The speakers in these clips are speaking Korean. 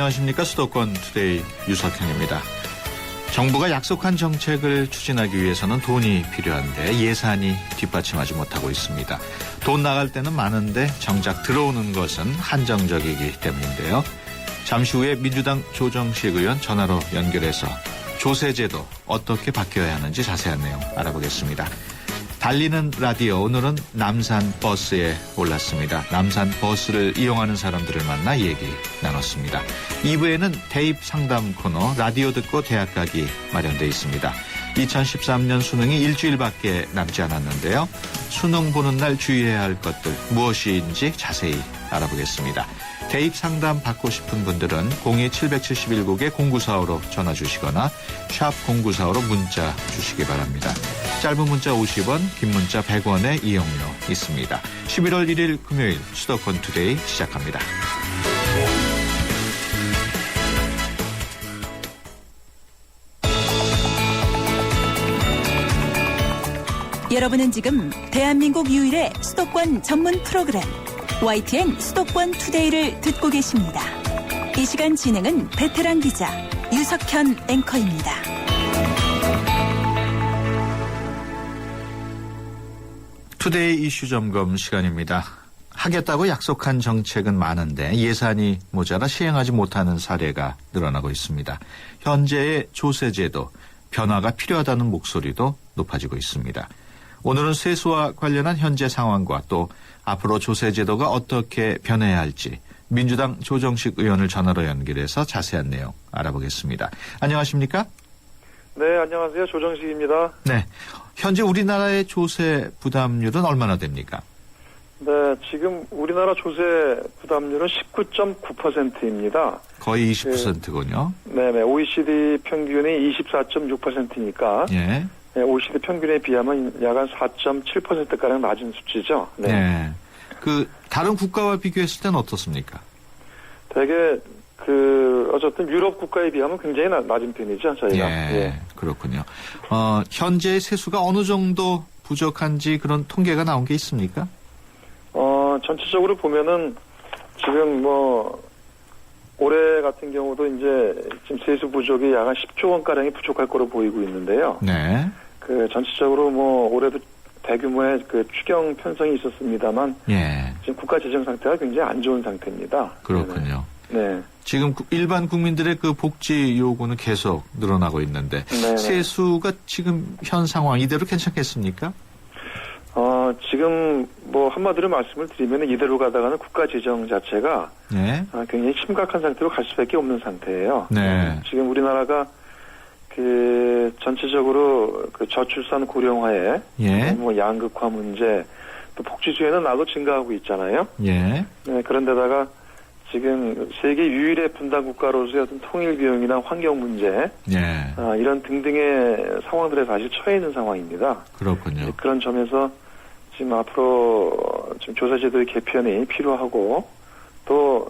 안녕하십니까. 수도권 투데이 유석현입니다. 정부가 약속한 정책을 추진하기 위해서는 돈이 필요한데 예산이 뒷받침하지 못하고 있습니다. 돈 나갈 때는 많은데 정작 들어오는 것은 한정적이기 때문인데요. 잠시 후에 민주당 조정식 의원 전화로 연결해서 조세제도 어떻게 바뀌어야 하는지 자세한 내용 알아보겠습니다. 달리는 라디오, 오늘은 남산 버스에 올랐습니다. 남산 버스를 이용하는 사람들을 만나 얘기 나눴습니다. 2부에는 대입 상담 코너 라디오 듣고 대학 가기 마련되어 있습니다. 2013년 수능이 일주일밖에 남지 않았는데요. 수능 보는 날 주의해야 할 것들 무엇인지 자세히 알아보겠습니다. 대입 상담 받고 싶은 분들은 02-771국에 0945로 전화 주시거나 샵 0945로 문자 주시기 바랍니다. 짧은 문자 50원, 긴 문자 100원의 이용료 있습니다. 11월 1일 금요일 수도권 투데이 시작합니다. 여러분은 지금 대한민국 유일의 수도권 전문 프로그램 YTN 수도권 투데이를 듣고 계십니다. 이 시간 진행은 베테랑 기자 유석현 앵커입니다. 투데이 이슈 점검 시간입니다. 하겠다고 약속한 정책은 많은데 예산이 모자라 시행하지 못하는 사례가 늘어나고 있습니다. 현재의 조세제도 변화가 필요하다는 목소리도 높아지고 있습니다. 오늘은 세수와 관련한 현재 상황과 또 앞으로 조세제도가 어떻게 변해야 할지 민주당 조정식 의원을 전화로 연결해서 자세한 내용 알아보겠습니다. 안녕하십니까? 네, 안녕하세요. 조정식입니다. 네, 현재 우리나라의 조세 부담률은 얼마나 됩니까? 네, 지금 우리나라 조세 부담률은 19.9%입니다. 거의 20%군요. 네네, OECD 평균이 24.6%니까 예. 네, OECD 평균에 비하면 약 한 4.7%가량 낮은 수치죠. 네. 네. 다른 국가와 비교했을 때는 어떻습니까? 되게 어쨌든 유럽 국가에 비하면 굉장히 낮은 편이죠, 저희가. 예. 그렇군요. 현재 세수가 어느 정도 부족한지 그런 통계가 나온 게 있습니까? 전체적으로 보면은 지금 올해 같은 경우도 이제 지금 세수 부족이 약 한 10조 원가량이 부족할 거로 보이고 있는데요. 네. 전체적으로 올해도 대규모의 추경 편성이 있었습니다만. 예. 지금 국가 재정 상태가 굉장히 안 좋은 상태입니다. 그렇군요. 네. 지금 일반 국민들의 복지 요구는 계속 늘어나고 있는데. 네네. 세수가 지금 현 상황 이대로 괜찮겠습니까? 지금 한마디로 말씀을 드리면 이대로 가다가는 국가 재정 자체가 네. 굉장히 심각한 상태로 갈 수밖에 없는 상태예요. 네. 지금 우리나라가 전체적으로 저출산 고령화에 예. 양극화 문제 또 복지 수혜는 나도 증가하고 있잖아요. 예. 네, 그런데다가 지금 세계 유일의 분단 국가로서의 어떤 통일 비용이나 환경 문제, 예. 이런 등등의 상황들에 사실 처해 있는 상황입니다. 그렇군요. 그런 점에서 지금 앞으로 지금 조세제도의 개편이 필요하고 또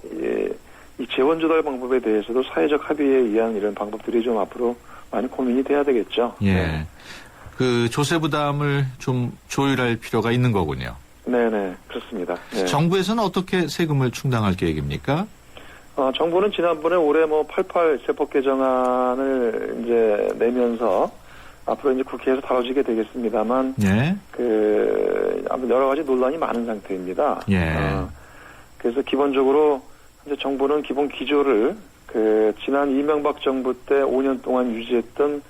이 재원 조달 방법에 대해서도 사회적 합의에 의한 이런 방법들이 좀 앞으로 많이 고민이 돼야 되겠죠. 예. 네. 조세 부담을 좀 조율할 필요가 있는 거군요. 네네, 그렇습니다. 네. 정부에서는 어떻게 세금을 충당할 계획입니까? 정부는 지난번에 올해 88 세법 개정안을 이제 내면서 앞으로 이제 국회에서 다뤄지게 되겠습니다만. 예. 아무튼 여러 가지 논란이 많은 상태입니다. 예. 그래서 기본적으로 이제 정부는 기본 기조를 지난 이명박 정부 때 5년 동안 유지했던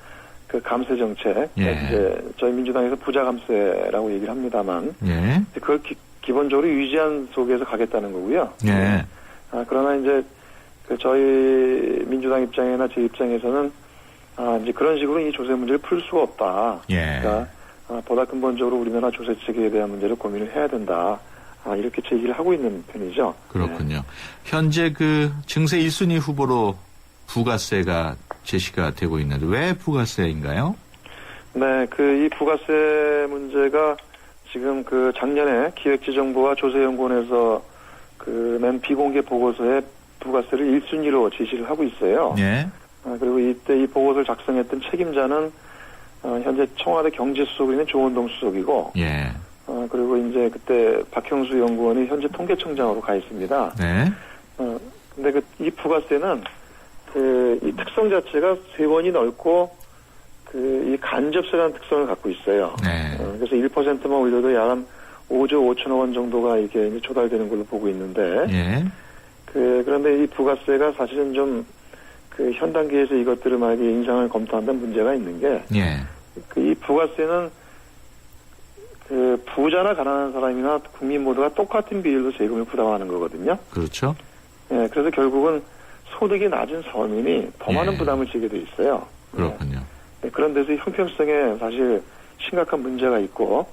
감세 정책, 예. 이제 저희 민주당에서 부자 감세라고 얘기를 합니다만, 예. 그걸 기본적으로 유지한 속에서 가겠다는 거고요. 예. 그러나 이제 저희 민주당 입장이나 제 입장에서는 이제 그런 식으로 이 조세 문제를 풀 수가 없다. 예. 그러니까 보다 근본적으로 우리나라 조세 체계에 대한 문제를 고민을 해야 된다. 이렇게 제기를 하고 있는 편이죠. 그렇군요. 네. 현재 증세 1순위 후보로 부가세가 제시가 되고 있는데 왜 부가세인가요? 네, 이 부가세 문제가 지금 작년에 기획재정부와 조세연구원에서 낸 비공개 보고서에 부가세를 1순위로 제시를 하고 있어요. 네. 그리고 이때 이 보고서를 작성했던 책임자는 현재 청와대 경제수석으로 있는 조원동 수석이고. 예. 그리고 이제 그때 박형수 연구원이 현재 통계청장으로 가 있습니다. 네. 근데 이 부가세는 이 특성 자체가 세원이 넓고 이 간접세라는 특성을 갖고 있어요. 네. 그래서 1%만 올려도 약 한 5조 5천억 원 정도가 이게 이제 조달되는 걸로 보고 있는데, 예. 그런데 이 부가세가 사실은 좀 현 단계에서 이것들을 만약에 인상을 검토한다는 문제가 있는 게, 예. 이 부가세는 부자나 가난한 사람이나 국민 모두가 똑같은 비율로 세금을 부담하는 거거든요. 그렇죠. 예, 그래서 결국은 소득이 낮은 서민이 더 많은 예. 부담을 지게 돼 있어요. 그렇군요. 네, 그런 데서 형평성에 사실 심각한 문제가 있고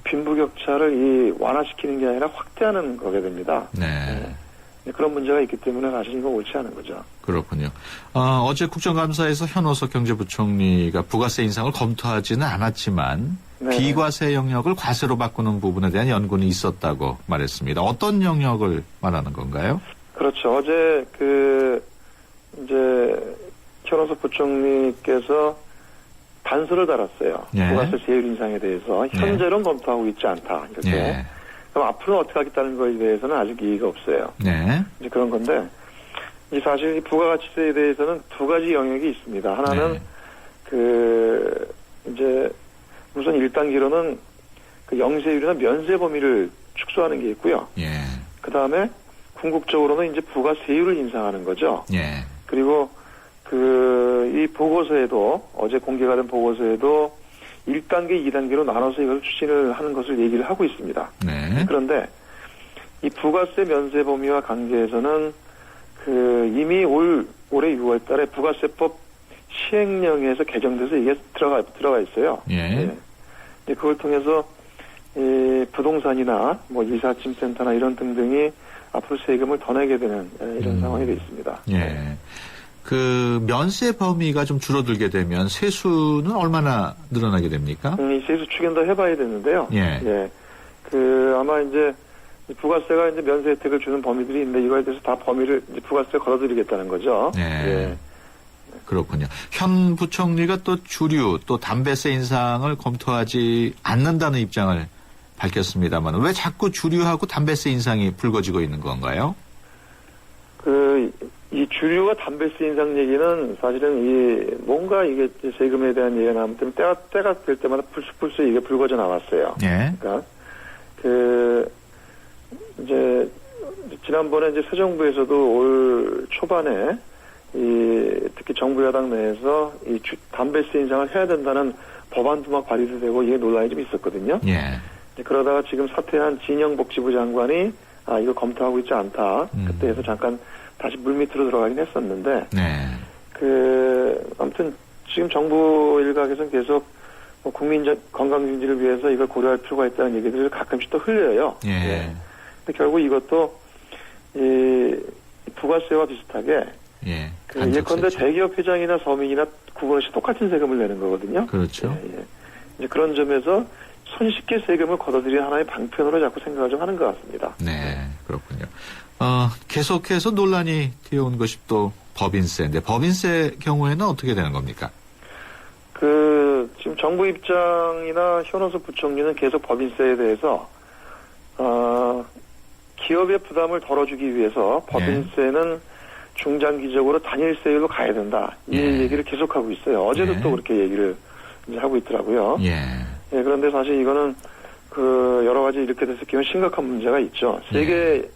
빈부격차를 완화시키는 게 아니라 확대하는 거게 됩니다. 네. 네, 그런 문제가 있기 때문에 사실 이거 옳지 않은 거죠. 그렇군요. 어제 국정감사에서 현호석 경제부총리가 부가세 인상을 검토하지는 않았지만 네. 비과세 영역을 과세로 바꾸는 부분에 대한 연구는 있었다고 말했습니다. 어떤 영역을 말하는 건가요? 그렇죠. 어제 이제 현호석 부총리께서 단서를 달았어요. 예. 부가세 세율 인상에 대해서 현재는 검토하고 있지 않다. 이렇게. 예. 그럼 앞으로 어떻게 하겠다는 거에 대해서는 아직 얘기가 없어요. 네. 이제 그런 건데, 이 사실 이 부가가치세에 대해서는 두 가지 영역이 있습니다. 하나는 네. 이제 우선 1단계로는 영세율이나 면세 범위를 축소하는 게 있고요. 예. 그 다음에 궁극적으로는 이제 부가세율을 인상하는 거죠. 예. 그리고 이 보고서에도 어제 공개가 된 보고서에도 1단계, 2단계로 나눠서 이걸 추진을 하는 것을 얘기를 하고 있습니다. 네. 그런데 이 부가세 면세 범위와 관계에서는 이미 올해 6월 달에 부가세법 시행령에서 개정돼서 이게 들어가 있어요. 예. 네. 그걸 통해서 부동산이나 이삿짐센터나 이런 등등이 앞으로 세금을 더 내게 되는 이런 상황이 되어 있습니다. 예. 면세 범위가 좀 줄어들게 되면 세수는 얼마나 늘어나게 됩니까? 이 세수 추경 더 해봐야 되는데요. 예. 예. 아마 이제 부가세가 이제 면세 혜택을 주는 범위들이 있는데 이거에 대해서 다 범위를 이제 부가세 걸어드리겠다는 거죠. 네. 예. 그렇군요. 현 부총리가 또 주류 또 담배세 인상을 검토하지 않는다는 입장을 밝혔습니다만 왜 자꾸 주류하고 담배세 인상이 불거지고 있는 건가요? 이 주류와 담배세 인상 얘기는 사실은 뭔가 이게 세금에 대한 얘기가 나오면 때가 될 때마다 불쑥 이게 불거져 나왔어요. 예. 그러니까 이제 지난번에 이제 새 정부에서도 올 초반에 특히 정부 여당 내에서 담배세 인상을 해야 된다는 법안도 막 발의도 되고 이게 논란이 좀 있었거든요. 예. 그러다가 지금 사퇴한 진영복지부 장관이 이거 검토하고 있지 않다. 그때 해서 잠깐 다시 물밑으로 들어가긴 했었는데, 네. 아무튼 지금 정부 일각에서는 계속 국민 건강 유지를 위해서 이걸 고려할 필요가 있다는 얘기들을 가끔씩 또 흘려요. 예. 네. 근데 결국 이것도 부가세와 비슷하게 예. 예컨대 대기업 회장이나 서민이나 구분 없이 똑같은 세금을 내는 거거든요. 그렇죠. 예. 이제 그런 점에서 손쉽게 세금을 걷어들이는 하나의 방편으로 자꾸 생각을 좀 하는 것 같습니다. 네, 그렇군요. 계속해서 논란이 되어온 것이 또 법인세인데 법인세 경우에는 어떻게 되는 겁니까? 지금 정부 입장이나 현호석 부총리는 계속 법인세에 대해서 기업의 부담을 덜어주기 위해서 법인세는 중장기적으로 단일세율로 가야 된다. 이 얘기를 계속하고 있어요. 어제도 또 그렇게 얘기를 이제 하고 있더라고요. 예. 그런데 사실 이거는 여러 가지 이렇게 됐을 경우 심각한 문제가 있죠. 세계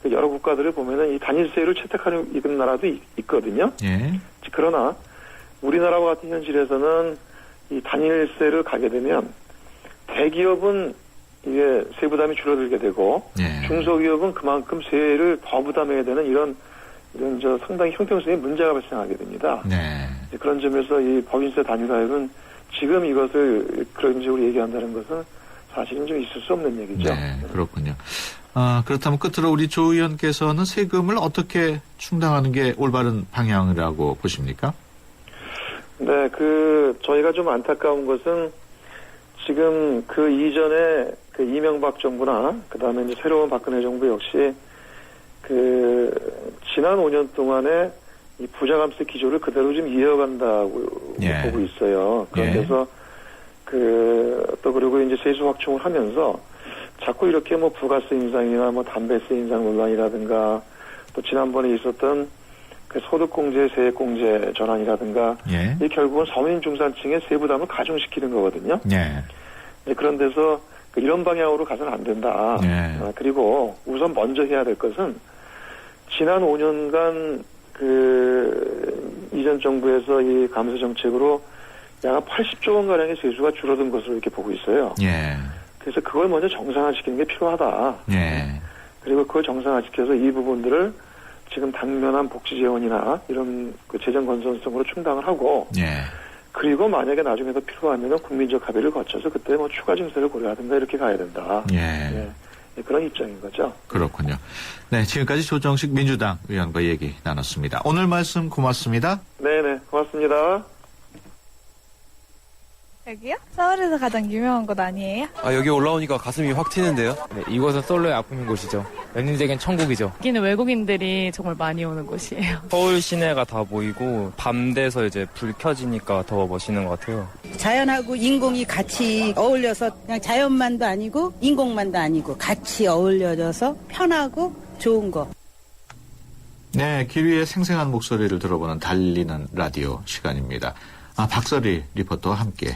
여러 국가들을 보면은 이 단일세율을 채택하는 이런 나라도 있거든요. 예. 그러나 우리나라와 같은 현실에서는 이 단일세를 가게 되면 대기업은 이게 세부담이 줄어들게 되고 중소기업은 그만큼 세를 더 부담해야 되는 이런 상당히 형평성에 문제가 발생하게 됩니다. 네. 그런 점에서 이 법인세 단일화율은 지금 이것을 그런 식으로 얘기한다는 것은 사실은 좀 있을 수 없는 얘기죠. 네, 그렇군요. 그렇다면 끝으로 우리 조 의원께서는 세금을 어떻게 충당하는 게 올바른 방향이라고 보십니까? 네, 저희가 좀 안타까운 것은 지금 이전에 이명박 정부나 그다음에 이제 새로운 박근혜 정부 역시 지난 5년 동안에 이 부자감세 기조를 그대로 좀 이어간다고 보고 있어요. 그런 데서 또 그리고 이제 세수 확충을 하면서 자꾸 이렇게 부가세 인상이나 담배세 인상 논란이라든가 또 지난번에 있었던 그 소득공제, 세액공제 전환이라든가 예. 이 결국은 서민 중산층의 세부담을 가중시키는 거거든요. 예. 그런 데서 이런 방향으로 가서는 안 된다. 예. 그리고 우선 먼저 해야 될 것은 지난 5년간 이전 정부에서 이 감세 정책으로 약 80조 원 가량의 세수가 줄어든 것으로 이렇게 보고 있어요. 예. 그래서 그걸 먼저 정상화시키는 게 필요하다. 예. 그리고 그걸 정상화시켜서 이 부분들을 지금 당면한 복지 재원이나 이런 재정 건전성으로 충당을 하고, 예. 그리고 만약에 나중에 더 필요하면 국민적 합의를 거쳐서 그때 추가 증세를 고려하든가 이렇게 가야 된다. 예. 그런 입장인 거죠. 그렇군요. 네, 지금까지 조정식 민주당 의원과 얘기 나눴습니다. 오늘 말씀 고맙습니다. 네네, 고맙습니다. 여기요? 서울에서 가장 유명한 곳 아니에요? 여기 올라오니까 가슴이 확 튀는데요. 네, 이곳은 솔로의 아픔인 곳이죠. 연인에겐 천국이죠. 여기는 외국인들이 정말 많이 오는 곳이에요. 서울 시내가 다 보이고 밤 돼서 이제 불 켜지니까 더 멋있는 것 같아요. 자연하고 인공이 같이 어울려서 그냥 자연만도 아니고 인공만도 아니고 같이 어울려져서 편하고 좋은 거. 네, 길 위의 생생한 목소리를 들어보는 달리는 라디오 시간입니다. 박설희 리포터와 함께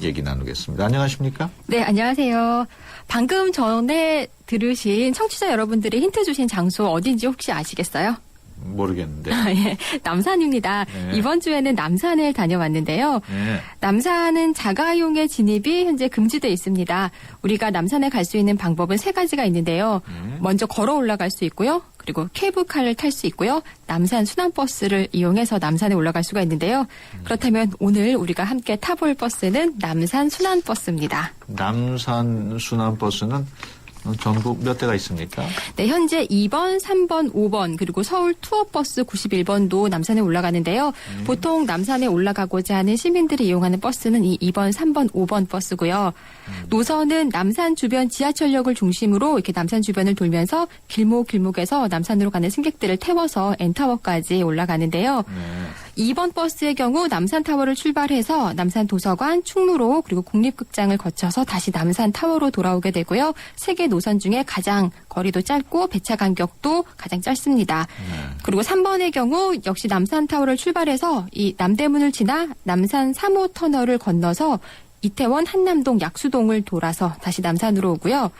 얘기 나누겠습니다. 안녕하십니까? 네, 안녕하세요. 방금 전에 들으신 청취자 여러분들이 힌트 주신 장소 어딘지 혹시 아시겠어요? 모르겠는데. 예, 남산입니다. 네. 이번 주에는 남산을 다녀왔는데요. 네. 남산은 자가용의 진입이 현재 금지되어 있습니다. 우리가 남산에 갈 수 있는 방법은 3가지가 있는데요. 먼저 걸어 올라갈 수 있고요. 그리고 케이블카를 탈 수 있고요. 남산 순환버스를 이용해서 남산에 올라갈 수가 있는데요. 그렇다면 오늘 우리가 함께 타볼 버스는 남산 순환버스입니다. 남산 순환버스는 전국 몇 대가 있습니까? 네, 현재 2번, 3번, 5번 그리고 서울 투어버스 91번도 남산에 올라가는데요. 보통 남산에 올라가고자 하는 시민들이 이용하는 버스는 이 2번, 3번, 5번 버스고요. 노선은 남산 주변 지하철역을 중심으로 이렇게 남산 주변을 돌면서 길목에서 남산으로 가는 승객들을 태워서 N타워까지 올라가는데요. 2번 버스의 경우 남산타워를 출발해서 남산도서관, 충무로 그리고 국립극장을 거쳐서 다시 남산타워로 돌아오게 되고요. 3개 노선 중에 가장 거리도 짧고 배차 간격도 가장 짧습니다. 그리고 3번의 경우 역시 남산타워를 출발해서 이 남대문을 지나 남산 3호 터널을 건너서 이태원 한남동 약수동을 돌아서 다시 남산으로 오고요.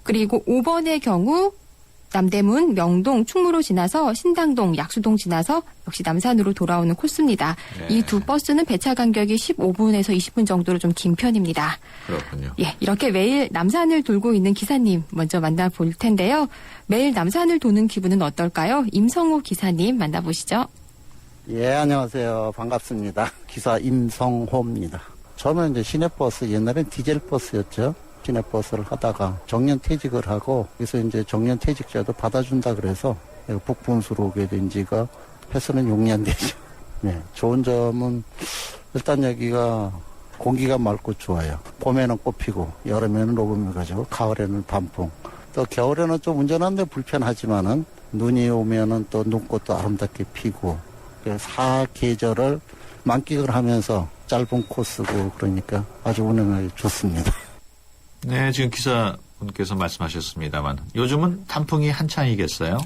그리고 5번의 경우 남대문, 명동, 충무로 지나서 신당동, 약수동 지나서 역시 남산으로 돌아오는 코스입니다. 네. 이 두 버스는 배차 간격이 15분에서 20분 정도로 좀 긴 편입니다. 그렇군요. 예, 이렇게 매일 남산을 돌고 있는 기사님 먼저 만나볼 텐데요. 매일 남산을 도는 기분은 어떨까요? 임성호 기사님 만나보시죠. 예, 안녕하세요. 반갑습니다. 기사 임성호입니다. 처음에 이제 시내버스, 옛날엔 디젤버스였죠. 시내버스를 하다가 정년퇴직을 하고, 그래서 이제 정년퇴직자도 받아준다 그래서 북분수로 오게 된 지가 해서는 6년 되죠. 네, 좋은 점은 일단 여기가 공기가 맑고 좋아요. 봄에는 꽃 피고, 여름에는 녹음을 가지고, 가을에는 단풍. 또 겨울에는 좀 운전하는데 불편하지만은 눈이 오면은 또 눈꽃도 아름답게 피고, 사계절을 만끽을 하면서 짧은 코스고 그러니까 아주 운행하기 좋습니다. 네, 지금 기사분께서 말씀하셨습니다만 요즘은 단풍이 한창이겠어요?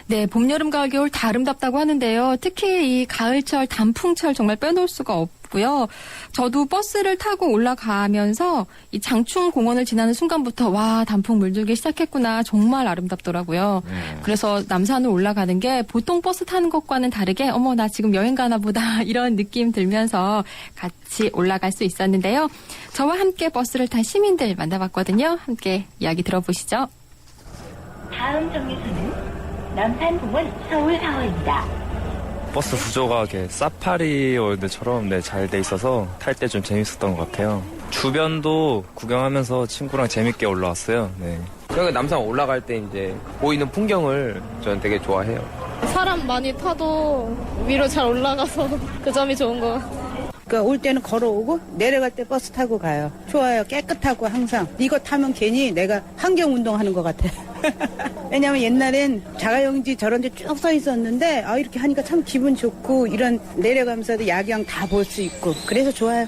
네, 봄, 여름, 가을, 겨울 다 아름답다고 하는데요. 특히 이 가을철, 단풍철 정말 빼놓을 수가 없고요. 저도 버스를 타고 올라가면서 이 장충공원을 지나는 순간부터 와, 단풍 물들기 시작했구나. 정말 아름답더라고요. 네. 그래서 남산을 올라가는 게 보통 버스 타는 것과는 다르게 어머, 나 지금 여행 가나 보다 이런 느낌 들면서 같이 올라갈 수 있었는데요. 저와 함께 버스를 탄 시민들 만나봤거든요. 함께 이야기 들어보시죠. 다음 정류소는 남산공원 서울타워입니다. 버스 구조가 이렇게 사파리 월드처럼 잘 돼 있어서 탈 때 좀 재밌었던 것 같아요. 주변도 구경하면서 친구랑 재밌게 올라왔어요. 네. 저기 남산 올라갈 때 이제 보이는 풍경을 저는 되게 좋아해요. 사람 많이 타도 위로 잘 올라가서 그 점이 좋은 것 같아요. 그러니까 올 때는 걸어오고 내려갈 때 버스 타고 가요. 좋아요. 깨끗하고 항상. 이거 타면 괜히 내가 환경운동하는 것 같아. 왜냐면 옛날엔 자가용지 저런 데 쭉 서 있었는데 이렇게 하니까 참 기분 좋고 이런 내려가면서도 야경 다 볼 수 있고 그래서 좋아요.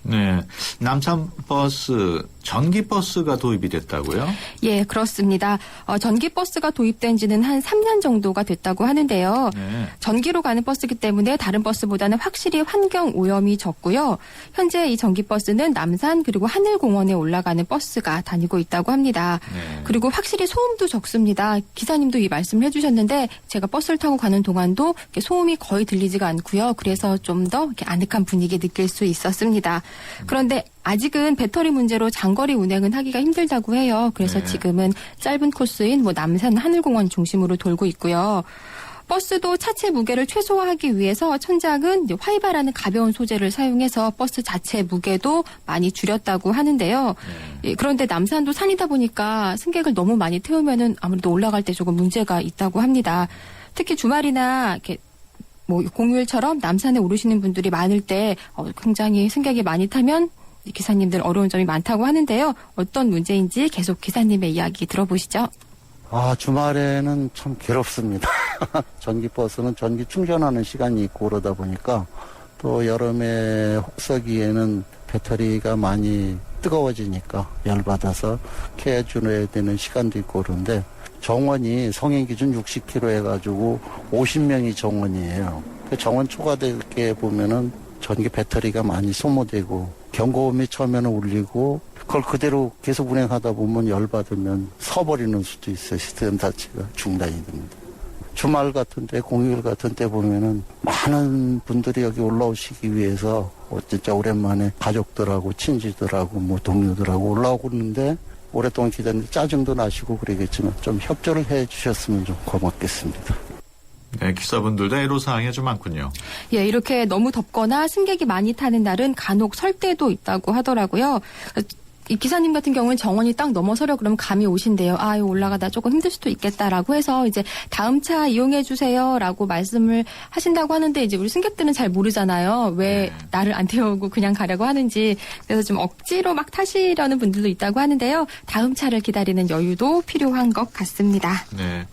네, 남산버스 전기버스가 도입이 됐다고요? 예, 그렇습니다. 전기버스가 도입된 지는 한 3년 정도가 됐다고 하는데요. 네. 전기로 가는 버스이기 때문에 다른 버스보다는 확실히 환경 오염이 적고요. 현재 이 전기버스는 남산 그리고 하늘공원에 올라가는 버스가 다니고 있다고 합니다. 네. 그리고 확실히 소음도 적습니다. 기사님도 이 말씀을 해주셨는데 제가 버스를 타고 가는 동안도 이렇게 소음이 거의 들리지가 않고요. 그래서 좀 더 이렇게 아늑한 분위기 느낄 수 있었습니다. 그런데 아직은 배터리 문제로 장거리 운행은 하기가 힘들다고 해요. 그래서 네. 지금은 짧은 코스인 남산 하늘공원 중심으로 돌고 있고요. 버스도 차체 무게를 최소화하기 위해서 천장은 화이바라는 가벼운 소재를 사용해서 버스 자체 무게도 많이 줄였다고 하는데요. 예, 그런데 남산도 산이다 보니까 승객을 너무 많이 태우면은 아무래도 올라갈 때 조금 문제가 있다고 합니다. 특히 주말이나 이렇게 공휴일처럼 남산에 오르시는 분들이 많을 때 굉장히 승객이 많이 타면 기사님들 어려운 점이 많다고 하는데요. 어떤 문제인지 계속 기사님의 이야기 들어보시죠. 주말에는 참 괴롭습니다. 전기버스는 전기 충전하는 시간이 있고 그러다 보니까 또 여름에 혹서기에는 배터리가 많이 뜨거워지니까 열받아서 캐줘야 되는 시간도 있고 그런데 정원이 성인 기준 60km 해가지고 50명이 정원이에요. 정원 초과될 게 보면은 전기 배터리가 많이 소모되고 경고음이 처음에는 울리고 그걸 그대로 계속 운행하다 보면 열받으면 서버리는 수도 있어요. 시스템 자체가 중단이 됩니다. 주말 같은 때, 공휴일 같은 때 보면은 많은 분들이 여기 올라오시기 위해서 진짜 오랜만에 가족들하고 친지들하고 동료들하고 올라오고 있는데 오랫동안 기다리는데 짜증도 나시고 그러겠지만 좀 협조를 해 주셨으면 좀 고맙겠습니다. 네, 기사분들도 애로사항이 좀 많군요. 예, 이렇게 너무 덥거나 승객이 많이 타는 날은 간혹 설 때도 있다고 하더라고요. 이 기사님 같은 경우는 정원이 딱 넘어서려 그러면 감이 오신대요. 이거 올라가다 조금 힘들 수도 있겠다라고 해서 이제 다음 차 이용해 주세요라고 말씀을 하신다고 하는데 이제 우리 승객들은 잘 모르잖아요. 왜 나를 안 태우고 그냥 가려고 하는지. 그래서 좀 억지로 막 타시려는 분들도 있다고 하는데요. 다음 차를 기다리는 여유도 필요한 것 같습니다. 네.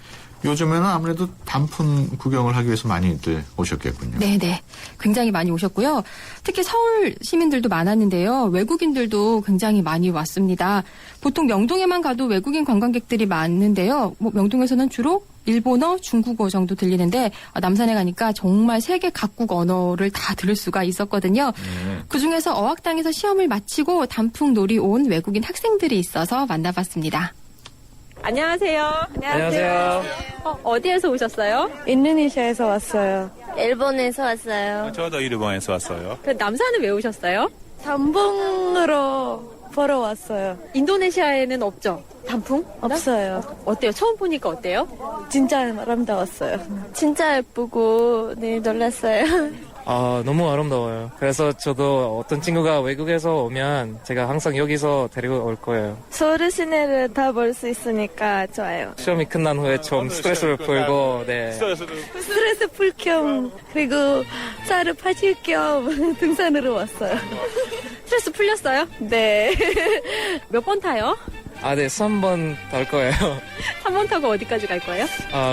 요즘에는 아무래도 단풍 구경을 하기 위해서 많이들 오셨겠군요. 네네. 굉장히 많이 오셨고요. 특히 서울 시민들도 많았는데요. 외국인들도 굉장히 많이 왔습니다. 보통 명동에만 가도 외국인 관광객들이 많은데요. 명동에서는 주로 일본어, 중국어 정도 들리는데 남산에 가니까 정말 세계 각국 언어를 다 들을 수가 있었거든요. 그중에서 어학당에서 시험을 마치고 단풍놀이 온 외국인 학생들이 있어서 만나봤습니다. 안녕하세요. 안녕하세요. 어디에서 오셨어요? 인도네시아에서 왔어요. 일본에서 왔어요. 저도 일본에서 왔어요. 그 남산은 왜 오셨어요? 단풍으로 보러 왔어요. 인도네시아에는 없죠? 단풍? 없어요. 어때요? 처음 보니까 어때요? 진짜 아름다웠어요. 진짜 예쁘고 놀랐어요. 너무 아름다워요. 그래서 저도 어떤 친구가 외국에서 오면 제가 항상 여기서 데리고 올 거예요. 서울 시내를 다 볼 수 있으니까 좋아요. 시험이 끝난 후에 좀 스트레스를 풀고, 네. 스트레스 풀 겸 그리고 쌀을 파실 겸 등산으로 왔어요. 스트레스 풀렸어요? 네. 몇 번 타요? 네, 3번 탈 거예요. 3번 타고 어디까지 갈 거예요?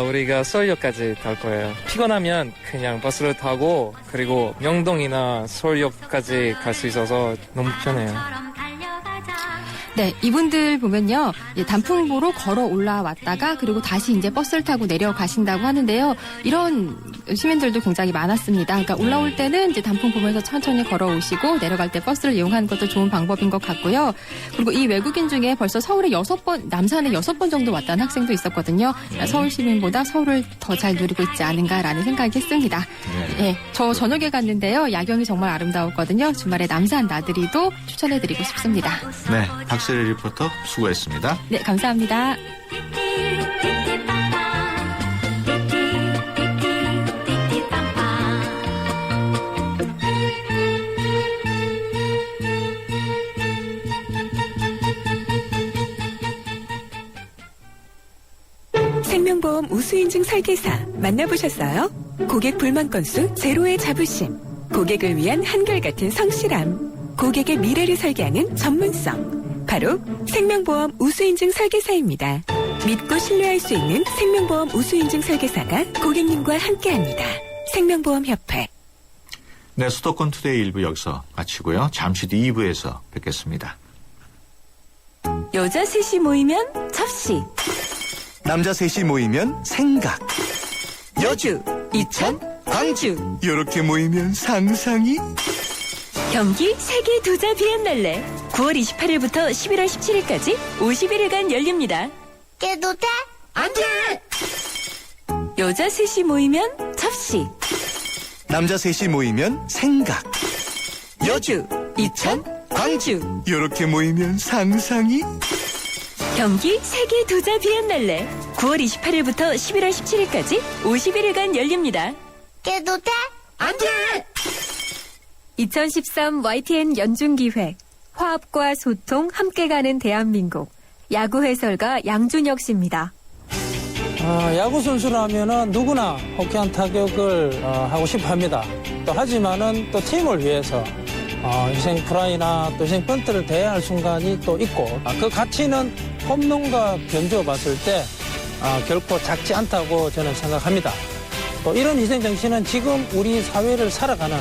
우리가 서울역까지 탈 거예요. 피곤하면 그냥 버스를 타고, 그리고 명동이나 서울역까지 갈 수 있어서 너무 편해요. 네, 이분들 보면요. 단풍 보러 걸어 올라왔다가 그리고 다시 이제 버스를 타고 내려가신다고 하는데요. 이런 시민들도 굉장히 많았습니다. 그러니까 올라올 때는 이제 단풍 보면서 천천히 걸어오시고 내려갈 때 버스를 이용하는 것도 좋은 방법인 것 같고요. 그리고 이 외국인 중에 벌써 서울에 6번, 남산에 6번 정도 왔다는 학생도 있었거든요. 서울 시민보다 서울을 더 잘 누리고 있지 않은가라는 생각이 했습니다. 네, 저 저녁에 갔는데요. 야경이 정말 아름다웠거든요. 주말에 남산 나들이도 추천해드리고 싶습니다. 네, 박세리 리포터 수고했습니다. 네, 감사합니다. 생명보험 우수인증 설계사 만나보셨어요? 고객 불만 건수 제로의 자부심, 고객을 위한 한결같은 성실함, 고객의 미래를 설계하는 전문성, 바로 생명보험 우수인증 설계사입니다. 믿고 신뢰할 수 있는 생명보험 우수인증 설계사가 고객님과 함께합니다. 생명보험협회. 네, 수도권 투데이 1부 여기서 마치고요. 잠시 뒤 2부에서 뵙겠습니다. 여자 셋이 모이면 접시, 남자 셋이 모이면 생각. 여주, 이천, 광주. 이렇게 모이면 상상이. 경기 세계 도자 비엔날레 9월 28일부터 11월 17일까지 51일간 열립니다. 깨도 돼? 안 돼! 여자 셋이 모이면 접시, 남자 셋이 모이면 생각. 여주, 이천, 광주. 이렇게 모이면 상상이. 경기 세계 도자 비엔날레 9월 28일부터 11월 17일까지 51일간 열립니다. 깨도 돼? 안 돼! 2013 YTN 연중기획 화합과 소통 함께 가는 대한민국 야구 해설가 양준혁 씨입니다. 야구 선수라면은 누구나 호쾌한 타격을 하고 싶어 합니다. 또 하지만은 또 팀을 위해서 희생 플라이나 또 희생 번트를 대해야 할 순간이 또 있고 그 가치는 홈런과 견주어 봤을 때 결코 작지 않다고 저는 생각합니다. 또 이런 희생 정신은 지금 우리 사회를 살아가는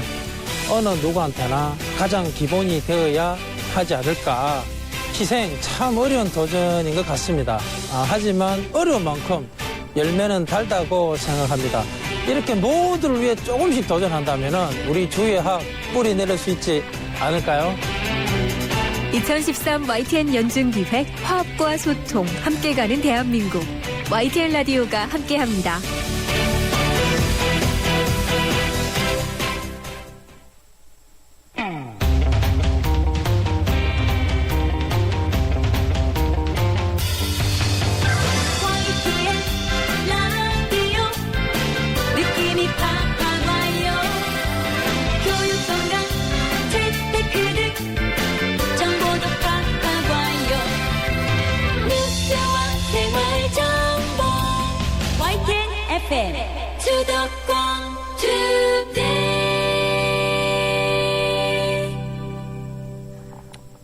어느 누구한테나 가장 기본이 되어야 하지 않을까. 희생 참 어려운 도전인 것 같습니다. 하지만 어려운 만큼 열매는 달다고 생각합니다. 이렇게 모두를 위해 조금씩 도전한다면 우리 주위에 화합 뿌리 내릴 수 있지 않을까요? 2013 YTN 연중기획 화합과 소통 함께 가는 대한민국 YTN 라디오가 함께합니다. 수도권 투데이.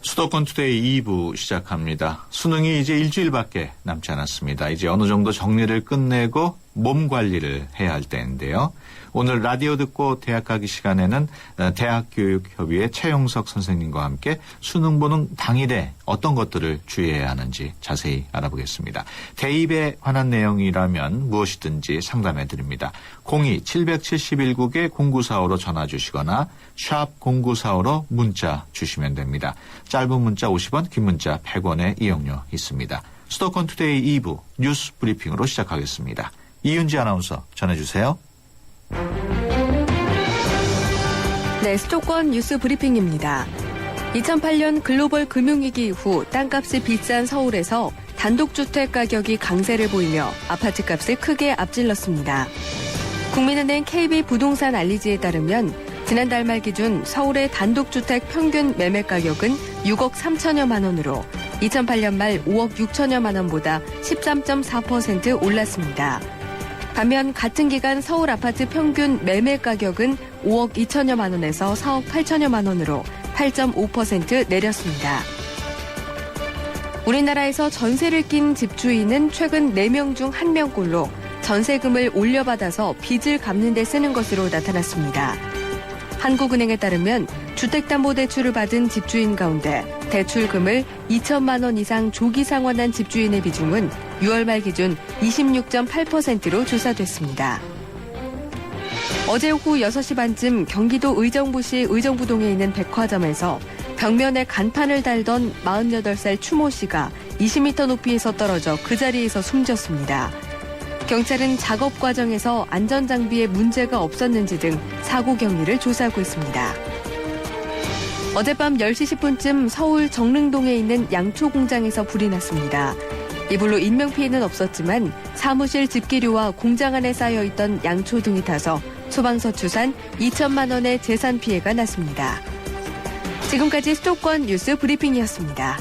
수도권 투데이 2부 시작합니다. 수능이 이제 일주일밖에 남지 않았습니다. 이제 어느 정도 정리를 끝내고 몸 관리를 해야 할 때인데요. 오늘 라디오 듣고 대학 가기 시간에는 대학교육협의회 최용석 선생님과 함께 수능 보는 당일에 어떤 것들을 주의해야 하는지 자세히 알아보겠습니다. 대입에 관한 내용이라면 무엇이든지 상담해 드립니다. 02-771국에 0945로 전화 주시거나 샵 0945로 문자 주시면 됩니다. 짧은 문자 50원, 긴 문자 100원의 이용료 있습니다. 수도권 투데이 2부 뉴스 브리핑으로 시작하겠습니다. 이윤지 아나운서 전해주세요. 네, 수도권 뉴스 브리핑입니다. 2008년 글로벌 금융위기 이후 땅값이 비싼 서울에서 단독주택 가격이 강세를 보이며 아파트값을 크게 앞질렀습니다. 국민은행 KB부동산 알리지에 따르면 지난달 말 기준 서울의 단독주택 평균 매매 가격은 6억 3천여만 원으로 2008년 말 5억 6천여만 원보다 13.4% 올랐습니다. 반면 같은 기간 서울 아파트 평균 매매 가격은 5억 2천여만 원에서 4억 8천여만 원으로 8.5% 내렸습니다. 우리나라에서 전세를 낀 집주인은 최근 4명 중 1명꼴로 전세금을 올려받아서 빚을 갚는 데 쓰는 것으로 나타났습니다. 한국은행에 따르면 주택담보대출을 받은 집주인 가운데 대출금을 2천만 원 이상 조기 상환한 집주인의 비중은 6월 말 기준 26.8%로 조사됐습니다. 어제 오후 6시 반쯤 경기도 의정부시 의정부동에 있는 백화점에서 벽면에 간판을 달던 48살 추모 씨가 20m 높이에서 떨어져 그 자리에서 숨졌습니다. 경찰은 작업 과정에서 안전장비에 문제가 없었는지 등 사고 경위를 조사하고 있습니다. 어젯밤 10시 10분쯤 서울 정릉동에 있는 양초 공장에서 불이 났습니다. 이불로 인명피해는 없었지만 사무실 집기류와 공장 안에 쌓여있던 양초 등이 타서 소방서 추산 2천만 원의 재산 피해가 났습니다. 지금까지 수도권 뉴스 브리핑이었습니다.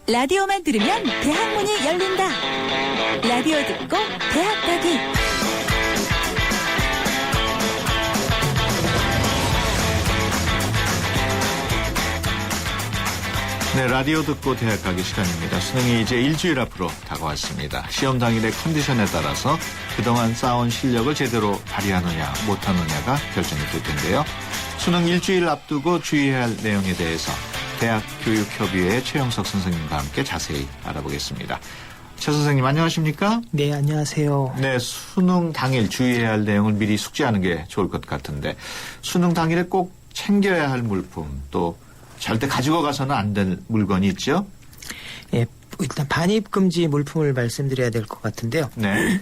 라디오만 들으면 대학문이 열린다. 라디오 듣고 대학 가기. 네, 라디오 듣고 대학 가기 시간입니다. 수능이 이제 일주일 앞으로 다가왔습니다. 시험 당일의 컨디션에 따라서 그동안 쌓아온 실력을 제대로 발휘하느냐 못하느냐가 결정이 될 텐데요. 수능 일주일 앞두고 주의해야 할 내용에 대해서 대학교육협의회 최영석 선생님과 함께 자세히 알아보겠습니다. 최 선생님 안녕하십니까? 네, 안녕하세요. 네, 수능 당일 주의해야 할 내용을 미리 숙지하는 게 좋을 것 같은데 수능 당일에 꼭 챙겨야 할 물품 또 절대 가지고 가서는 안 될 물건이 있죠? 예, 일단 반입금지 물품을 말씀드려야 될 것 같은데요. 네.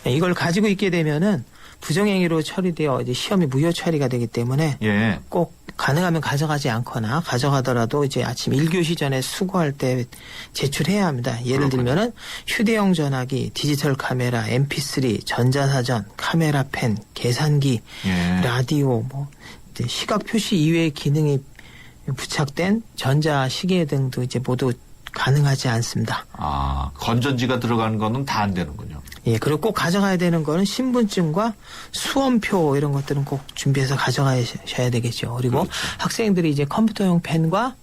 이걸 가지고 있게 되면은 부정행위로 처리되어 이제 시험이 무효 처리가 되기 때문에 예. 꼭 가능하면 가져가지 않거나 가져가더라도 이제 아침 1교시 전에 수고할 때 제출해야 합니다. 예를 들면은 휴대용 전화기, 디지털 카메라, MP3, 전자사전, 카메라 펜, 계산기, 예. 라디오, 뭐 이제 시각 표시 이외의 기능이 부착된 전자 시계 등도 이제 모두 가능하지 않습니다. 아, 건전지가 들어가는 거는 다 안 되는군요. 예, 그리고 꼭 가져가야 되는 거는 신분증과 수험표 이런 것들은 꼭 준비해서 가져가셔야 되겠죠. 그리고 그렇죠. 학생들이 이제 컴퓨터용 펜과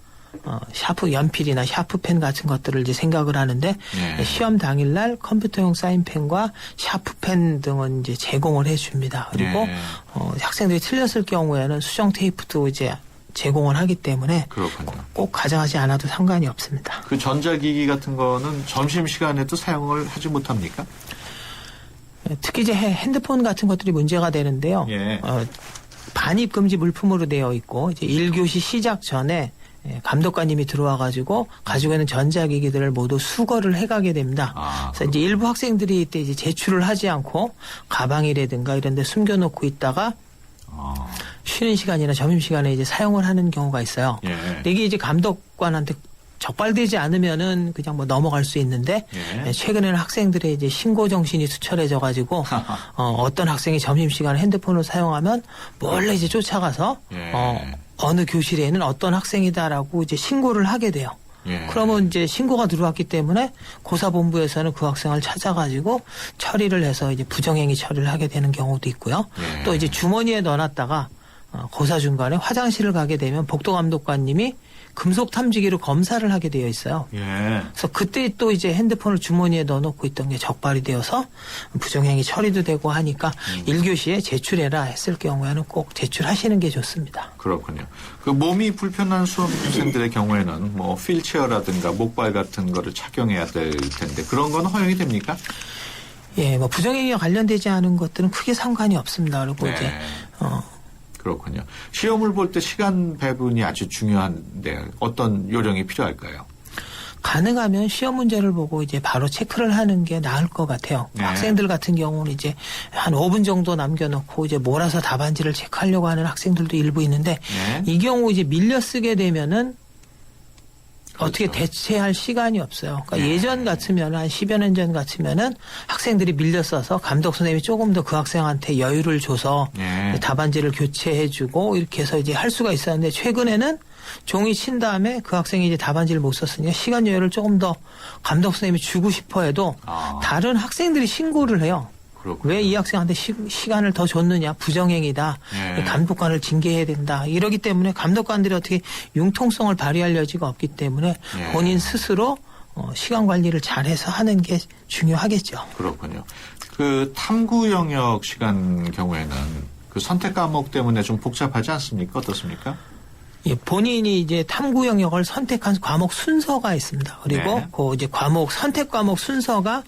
샤프 연필이나 샤프펜 같은 것들을 이제 생각을 하는데 예. 시험 당일날 컴퓨터용 사인펜과 샤프펜 등은 이제 제공을 해줍니다. 그리고 예. 학생들이 틀렸을 경우에는 수정 테이프도 이제 제공을 하기 때문에 그렇군요. 꼭 가져가지 않아도 상관이 없습니다. 그 전자기기 같은 거는 점심시간에도 사용을 하지 못합니까? 특히 이제 핸드폰 같은 것들이 문제가 되는데요. 예. 반입금지 물품으로 되어 있고 이제 1교시 시작 전에 감독관님이 들어와 가지고 가지고 있는 전자기기들을 모두 수거를 해가게 됩니다. 아, 그래서 이제 일부 학생들이 이때 이제 제출을 하지 않고 가방이라든가 이런 데 숨겨놓고 있다가 쉬는 시간이나 점심시간에 이제 사용을 하는 경우가 있어요. 예. 근데 이게 이제 감독관한테 적발되지 않으면은 그냥 뭐 넘어갈 수 있는데 예. 최근에는 학생들의 이제 신고 정신이 투철해져 가지고 어떤 학생이 점심시간에 핸드폰을 사용하면 몰래 이제 쫓아가서 예. 어느 교실에는 어떤 학생이다라고 이제 신고를 하게 돼요. 예. 그러면 이제 신고가 들어왔기 때문에 고사본부에서는 그 학생을 찾아가지고 처리를 해서 이제 부정행위 처리를 하게 되는 경우도 있고요. 예. 또 이제 주머니에 넣어놨다가 고사 중간에 화장실을 가게 되면 복도감독관님이 금속 탐지기로 검사를 하게 되어 있어요. 예. 그래서 그때 또 이제 핸드폰을 주머니에 넣어놓고 있던 게 적발이 되어서 부정행위 처리도 되고 하니까 1교시에 제출해라 했을 경우에는 꼭 제출하시는 게 좋습니다. 그렇군요. 그 몸이 불편한 수험생들의 경우에는 뭐 휠체어라든가 목발 같은 거를 착용해야 될 텐데 그런 건 허용이 됩니까? 예, 뭐 부정행위와 관련되지 않은 것들은 크게 상관이 없습니다. 그리고 네. 이제 그렇군요. 시험을 볼 때 시간 배분이 아주 중요한데 어떤 요령이 필요할까요? 가능하면 시험 문제를 보고 이제 바로 체크를 하는 게 나을 것 같아요. 네. 학생들 같은 경우는 이제 한 5분 정도 남겨놓고 이제 몰아서 답안지를 체크하려고 하는 학생들도 일부 있는데 네. 이 경우 이제 밀려 쓰게 되면은 그렇죠. 어떻게 대체할 시간이 없어요. 그러니까 네. 예전 같으면 한 10여 년 전 같으면은 학생들이 밀려 써서 감독 선생님이 조금 더 그 학생한테 여유를 줘서 네. 답안지를 교체해주고 이렇게 해서 이제 할 수가 있었는데 최근에는 종이 친 다음에 그 학생이 이제 답안지를 못 썼으니까 시간 여유를 조금 더 감독 선생님이 주고 싶어 해도 다른 학생들이 신고를 해요. 왜 이 학생한테 시간을 더 줬느냐 부정행위다. 네. 감독관을 징계해야 된다. 이러기 때문에 감독관들이 어떻게 융통성을 발휘할 여지가 없기 때문에 네. 본인 스스로 시간 관리를 잘해서 하는 게 중요하겠죠. 그렇군요. 그 탐구 영역 시간 경우에는 그 선택 과목 때문에 좀 복잡하지 않습니까? 어떻습니까? 예, 본인이 이제 탐구 영역을 선택한 과목 순서가 있습니다. 그리고 네. 그 이제 선택 과목 순서가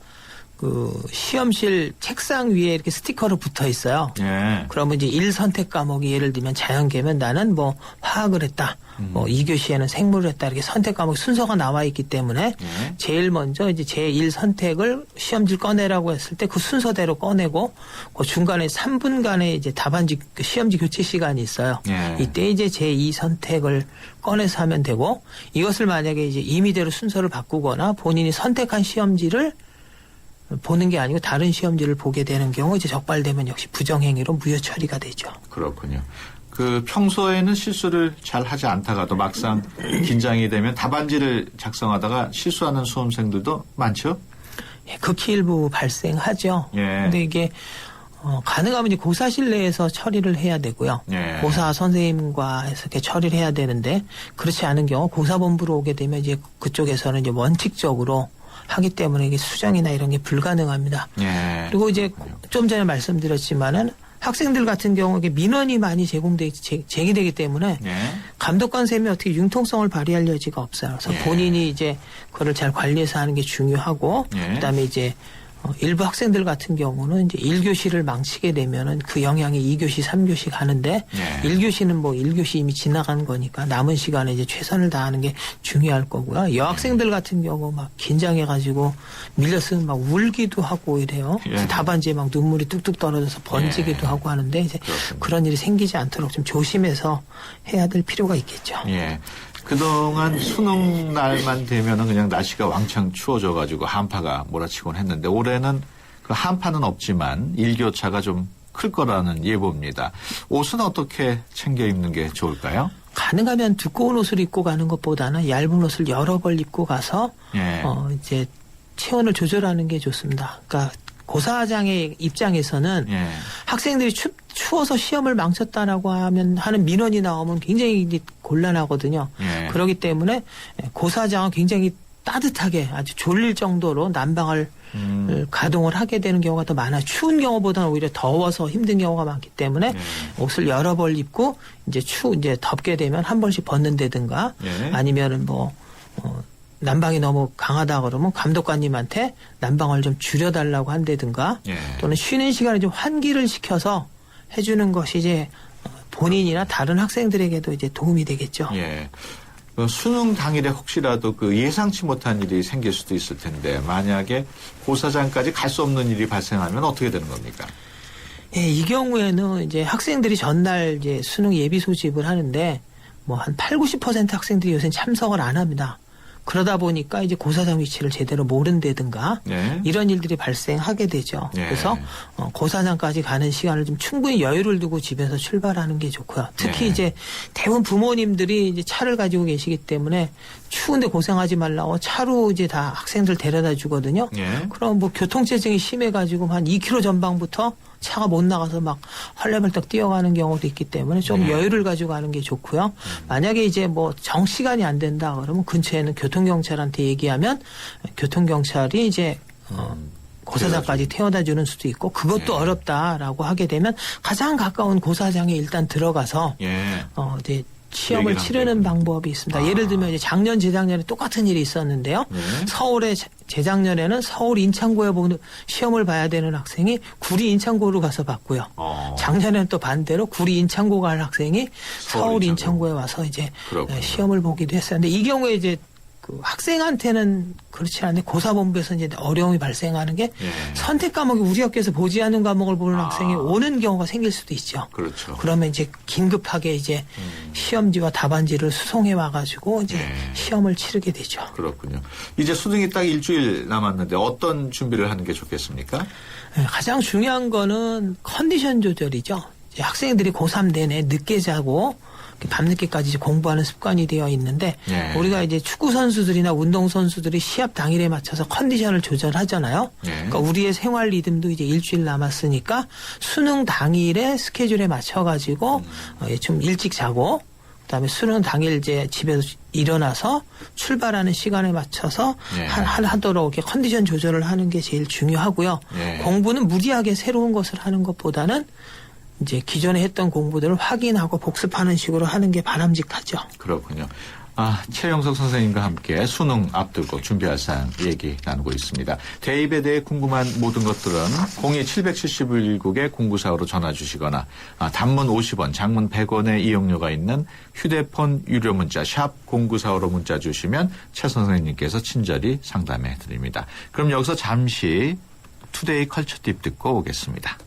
그 시험실 책상 위에 이렇게 스티커로 붙어 있어요. 예. 그러면 이제 1선택 과목이 예를 들면 자연계면 나는 뭐 화학을 했다. 뭐 2교시에는 생물을 했다. 이렇게 선택 과목 순서가 나와 있기 때문에 예. 제일 먼저 이제 제1선택을 시험지를 꺼내라고 했을 때 그 순서대로 꺼내고 그 중간에 3분간의 이제 답안지 시험지 교체 시간이 있어요. 예. 이때 이제 제2선택을 꺼내서 하면 되고 이것을 만약에 이제 임의대로 순서를 바꾸거나 본인이 선택한 시험지를 보는 게 아니고 다른 시험지를 보게 되는 경우 이제 적발되면 역시 부정행위로 무효 처리가 되죠. 그렇군요. 그 평소에는 실수를 잘 하지 않다가도 막상 긴장이 되면 답안지를 작성하다가 실수하는 수험생들도 많죠? 예, 극히 일부 발생하죠. 예. 근데 이게 가능하면 이제 고사실 내에서 처리를 해야 되고요. 예. 고사 선생님과 해서 이렇게 처리를 해야 되는데 그렇지 않은 경우 고사본부로 오게 되면 이제 그쪽에서는 이제 원칙적으로 하기 때문에 이게 수정이나 이런 게 불가능합니다. 예. 그리고 이제 좀 전에 말씀드렸지만은 학생들 같은 경우 이게 민원이 많이 제기되기 때문에 예. 감독관 쌤이 어떻게 융통성을 발휘할 여지가 없어요. 그래서 예. 본인이 이제 그거를 잘 관리해서 하는 게 중요하고 예. 그다음에 이제 일부 학생들 같은 경우는 이제 1교시를 망치게 되면은 그 영향이 2교시, 3교시 가는데 예. 1교시는 뭐 1교시 이미 지나간 거니까 남은 시간에 이제 최선을 다하는 게 중요할 거고요. 여학생들 같은 경우 막 긴장해가지고 밀렸으면 막 울기도 하고 이래요. 예. 답안지에 막 눈물이 뚝뚝 떨어져서 번지기도 예. 하고 하는데 이제 그렇군요. 그런 일이 생기지 않도록 좀 조심해서 해야 될 필요가 있겠죠. 예. 그동안 수능 날만 되면은 그냥 날씨가 왕창 추워져가지고 한파가 몰아치곤 했는데 올해는 그 한파는 없지만 일교차가 좀 클 거라는 예보입니다. 옷은 어떻게 챙겨 입는 게 좋을까요? 가능하면 두꺼운 옷을 입고 가는 것보다는 얇은 옷을 여러 벌 입고 가서 예. 이제 체온을 조절하는 게 좋습니다. 그러니까 고사장의 입장에서는 예. 학생들이 추워서 시험을 망쳤다라고 하는 민원이 나오면 굉장히 곤란하거든요. 예. 그렇기 때문에 고사장은 굉장히 따뜻하게 아주 졸릴 정도로 난방을 가동을 하게 되는 경우가 더 많아요. 추운 경우보다는 오히려 더워서 힘든 경우가 많기 때문에 옷을 여러 벌 입고 이제 덥게 되면 한 벌씩 벗는다든가 예. 아니면은 난방이 너무 강하다 그러면 감독관님한테 난방을 좀 줄여달라고 한다든가 예. 또는 쉬는 시간에 좀 환기를 시켜서 해주는 것이 이제 본인이나 다른 학생들에게도 이제 도움이 되겠죠. 예. 그 수능 당일에 혹시라도 그 예상치 못한 일이 생길 수도 있을 텐데 만약에 고사장까지 갈 수 없는 일이 발생하면 어떻게 되는 겁니까? 예, 이 경우에는 이제 학생들이 전날 이제 수능 예비 소집을 하는데 뭐 한 80~90% 학생들이 요새 참석을 안 합니다. 그러다 보니까 이제 고사장 위치를 제대로 모른다든가 예. 이런 일들이 발생하게 되죠. 예. 그래서 고사장까지 가는 시간을 좀 충분히 여유를 두고 집에서 출발하는 게 좋고요. 특히 예. 이제 대부분 부모님들이 이제 차를 가지고 계시기 때문에 추운데 고생하지 말라고 차로 이제 다 학생들 데려다 주거든요. 예. 그럼 뭐 교통체증이 심해가지고 한 2km 전방부터 차가 못 나가서 막 헐레벌떡 뛰어가는 경우도 있기 때문에 좀 네. 여유를 가지고 가는 게 좋고요. 만약에 이제 뭐 정시간이 안 된다 그러면 근처에는 교통경찰한테 얘기하면 교통경찰이 이제 고사장까지 태워다 주는 수도 있고 그것도 네. 어렵다라고 하게 되면 가장 가까운 고사장에 일단 들어가서 예. 이제 시험을 얘기를 치르는 하면 방법이 있습니다. 예를 들면 이제 작년, 재작년에 똑같은 일이 있었는데요. 네. 서울에 재작년에는 서울 인천고에 시험을 봐야 되는 학생이 구리 인천고로 가서 봤고요. 작년에는 또 반대로 구리 인천고 갈 학생이 서울 인천고에 와서 이제 그렇군요. 시험을 보기도 했어요. 근데 이 경우에 이제 그 학생한테는 그렇지 않은데 고사본부에서 이제 어려움이 발생하는 게 예. 선택 과목이 우리 학교에서 보지 않은 과목을 보는 학생이 오는 경우가 생길 수도 있죠. 그렇죠. 그러면 이제 긴급하게 이제 시험지와 답안지를 수송해 와가지고 이제 시험을 치르게 되죠. 그렇군요. 이제 수능이 딱 일주일 남았는데 어떤 준비를 하는 게 좋겠습니까? 가장 중요한 거는 컨디션 조절이죠. 이제 학생들이 고3 내내 늦게 자고 밤늦게까지 이제 공부하는 습관이 되어 있는데 예. 우리가 이제 축구 선수들이나 운동 선수들이 시합 당일에 맞춰서 컨디션을 조절하잖아요. 예. 그러니까 우리의 생활 리듬도 이제 일주일 남았으니까 수능 당일에 스케줄에 맞춰가지고 좀 일찍 자고 그다음에 수능 당일 이제 집에서 일어나서 출발하는 시간에 맞춰서 예. 하도록 이렇게 컨디션 조절을 하는 게 제일 중요하고요. 예. 공부는 무리하게 새로운 것을 하는 것보다는 이제 기존에 했던 공부들을 확인하고 복습하는 식으로 하는 게 바람직하죠. 그렇군요. 최영석 선생님과 함께 수능 앞두고 준비할 사항 얘기 나누고 있습니다. 대입에 대해 궁금한 모든 것들은 0277119에 공구사으로 전화 주시거나 단문 50원, 장문 100원의 이용료가 있는 휴대폰 유료 문자 샵 0945로 문자 주시면 최 선생님께서 친절히 상담해 드립니다. 그럼 여기서 잠시 투데이 컬처 팁 듣고 오겠습니다.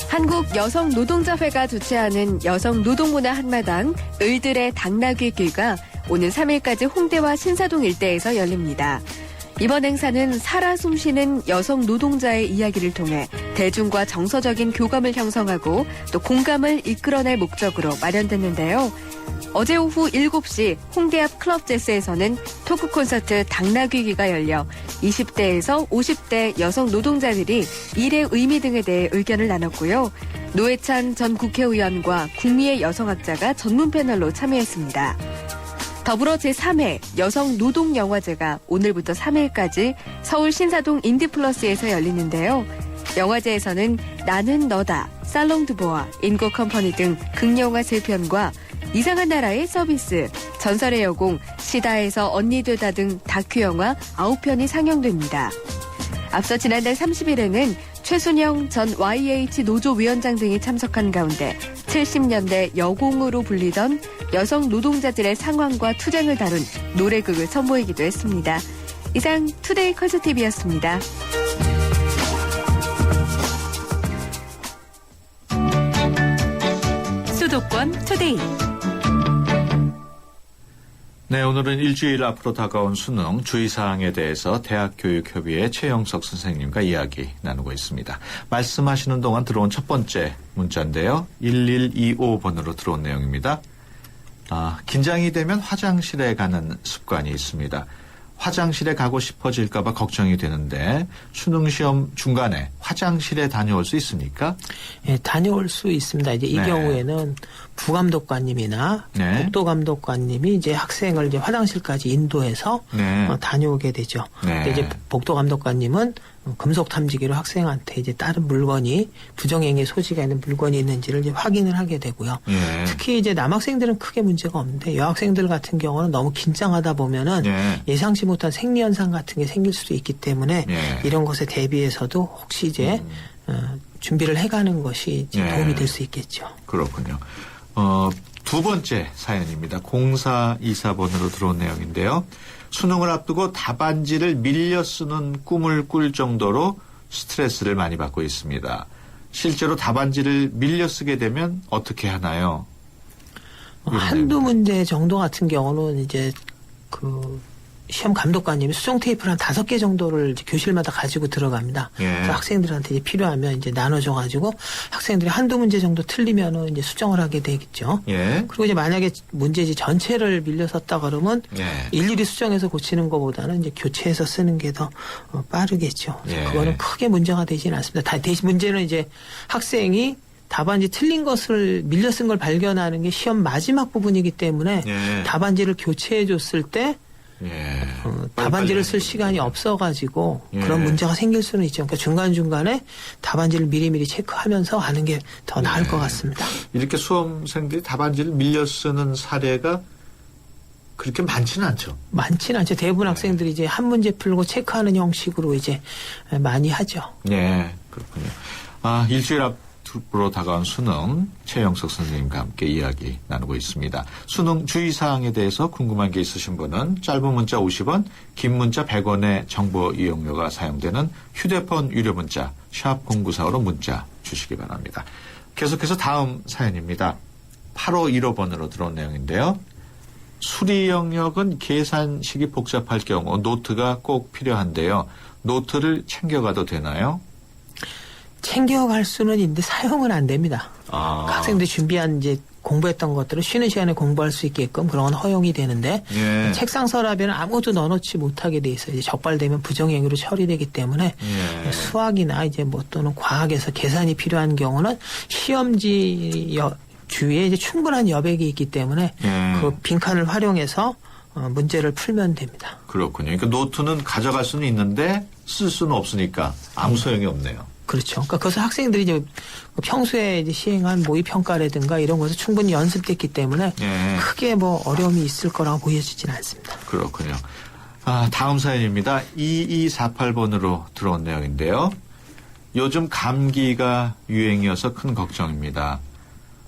한국 여성노동자회가 주최하는 여성노동문화 한마당 을들의 당나귀길가 오는 3일까지 홍대와 신사동 일대에서 열립니다. 이번 행사는 살아 숨쉬는 여성 노동자의 이야기를 통해 대중과 정서적인 교감을 형성하고 또 공감을 이끌어낼 목적으로 마련됐는데요. 어제 오후 7시 홍대 앞 클럽제스에서는 토크 콘서트 당나귀기가 열려 20대에서 50대 여성 노동자들이 일의 의미 등에 대해 의견을 나눴고요. 노회찬 전 국회의원과 국미의 여성학자가 전문 패널로 참여했습니다. 더불어 제3회 여성노동영화제가 오늘부터 3일까지 서울 신사동 인디플러스에서 열리는데요. 영화제에서는 나는 너다, 살롱드보아, 인고컴퍼니 등 극영화 3편과 이상한 나라의 서비스, 전설의 여공, 시다에서 언니 되다 등 다큐영화 9편이 상영됩니다. 앞서 지난달 30일에는 최순영 전 YH 노조위원장 등이 참석한 가운데 70년대 여공으로 불리던 여성 노동자들의 상황과 투쟁을 다룬 노래극을 선보이기도 했습니다. 이상 투데이 컬처TV였습니다. 수도권 투데이. 네, 오늘은 일주일 앞으로 다가온 수능 주의사항에 대해서 대학교육협의회 최영석 선생님과 이야기 나누고 있습니다. 말씀하시는 동안 들어온 첫 번째 문자인데요. 1125번으로 들어온 내용입니다. 긴장이 되면 화장실에 가는 습관이 있습니다. 화장실에 가고 싶어질까봐 걱정이 되는데 수능시험 중간에 화장실에 다녀올 수 있습니까? 예, 다녀올 수 있습니다. 이제 이 경우에는 부감독관님이나 복도감독관님이 이제 학생을 이제 화장실까지 인도해서 다녀오게 되죠. 근데 이제 복도감독관님은 금속 탐지기로 학생한테 이제 다른 물건이 부정행위 소지가 있는 물건이 있는지를 이제 확인을 하게 되고요. 특히 이제 남학생들은 크게 문제가 없는데 여학생들 같은 경우는 너무 긴장하다 보면은 예상치 못한 생리 현상 같은 게 생길 수도 있기 때문에 이런 것에 대비해서도 혹시 이제 준비를 해가는 것이 이제 도움이 될 수 있겠죠. 그렇군요. 두 번째 사연입니다. 0424번으로 들어온 내용인데요. 수능을 앞두고 답안지를 밀려 쓰는 꿈을 꿀 정도로 스트레스를 많이 받고 있습니다. 실제로 답안지를 밀려 쓰게 되면 어떻게 하나요? 한두 문제 정도 같은 경우는 이제 시험 감독관님이 수정 테이프를 한 5개 정도를 이제 교실마다 가지고 들어갑니다. 그래서 학생들한테 이제 필요하면 이제 나눠줘가지고 학생들이 한두 문제 정도 틀리면은 이제 수정을 하게 되겠죠. 그리고 이제 만약에 문제지 전체를 밀려 썼다 그러면 일일이 수정해서 고치는 것보다는 이제 교체해서 쓰는 게 더 빠르겠죠. 그거는 크게 문제가 되지는 않습니다. 대신 문제는 이제 학생이 답안지 틀린 것을 밀려 쓴 걸 발견하는 게 시험 마지막 부분이기 때문에 답안지를 교체해 줬을 때 답안지를 쓸 시간이 없어가지고 그런 문제가 생길 수는 있죠. 그러니까 중간중간에 답안지를 미리미리 체크하면서 하는 게 더 나을 것 같습니다. 이렇게 수험생들이 답안지를 밀려 쓰는 사례가 그렇게 많지는 않죠. 많지는 않죠. 대부분 학생들이 이제 한 문제 풀고 체크하는 형식으로 이제 많이 하죠. 네, 그렇군요. 일주일 앞으로 다가온 수능 최영석 선생님과 함께 이야기 나누고 있습니다. 수능 주의사항에 대해서 궁금한 게 있으신 분은 짧은 문자 50원, 긴 문자 100원의 정보 이용료가 사용되는 휴대폰 유료 문자 샵 0945로 문자 주시기 바랍니다. 계속해서 다음 사연입니다. 8515번으로 들어온 내용인데요. 수리 영역은 계산식이 복잡할 경우 노트가 꼭 필요한데요. 노트를 챙겨가도 되나요? 챙겨갈 수는 있는데 사용은 안 됩니다. 학생들이 준비한 이제 공부했던 것들을 쉬는 시간에 공부할 수 있게끔 그런 건 허용이 되는데 책상 서랍에는 아무것도 넣어놓지 못하게 돼 있어요. 이제 적발되면 부정행위로 처리되기 때문에 수학이나 이제 또는 과학에서 계산이 필요한 경우는 시험지 주위에 이제 충분한 여백이 있기 때문에 그 빈칸을 활용해서 문제를 풀면 됩니다. 그렇군요. 그러니까 노트는 가져갈 수는 있는데 쓸 수는 없으니까 아무 소용이 없네요. 그렇죠. 그러니까 그것은 학생들이 이제 평소에 이제 시행한 모의 평가라든가 이런 것을 충분히 연습됐기 때문에 크게 어려움이 있을 거라고 보여지지는 않습니다. 그렇군요. 다음 사연입니다. 2248번으로 들어온 내용인데요. 요즘 감기가 유행이어서 큰 걱정입니다.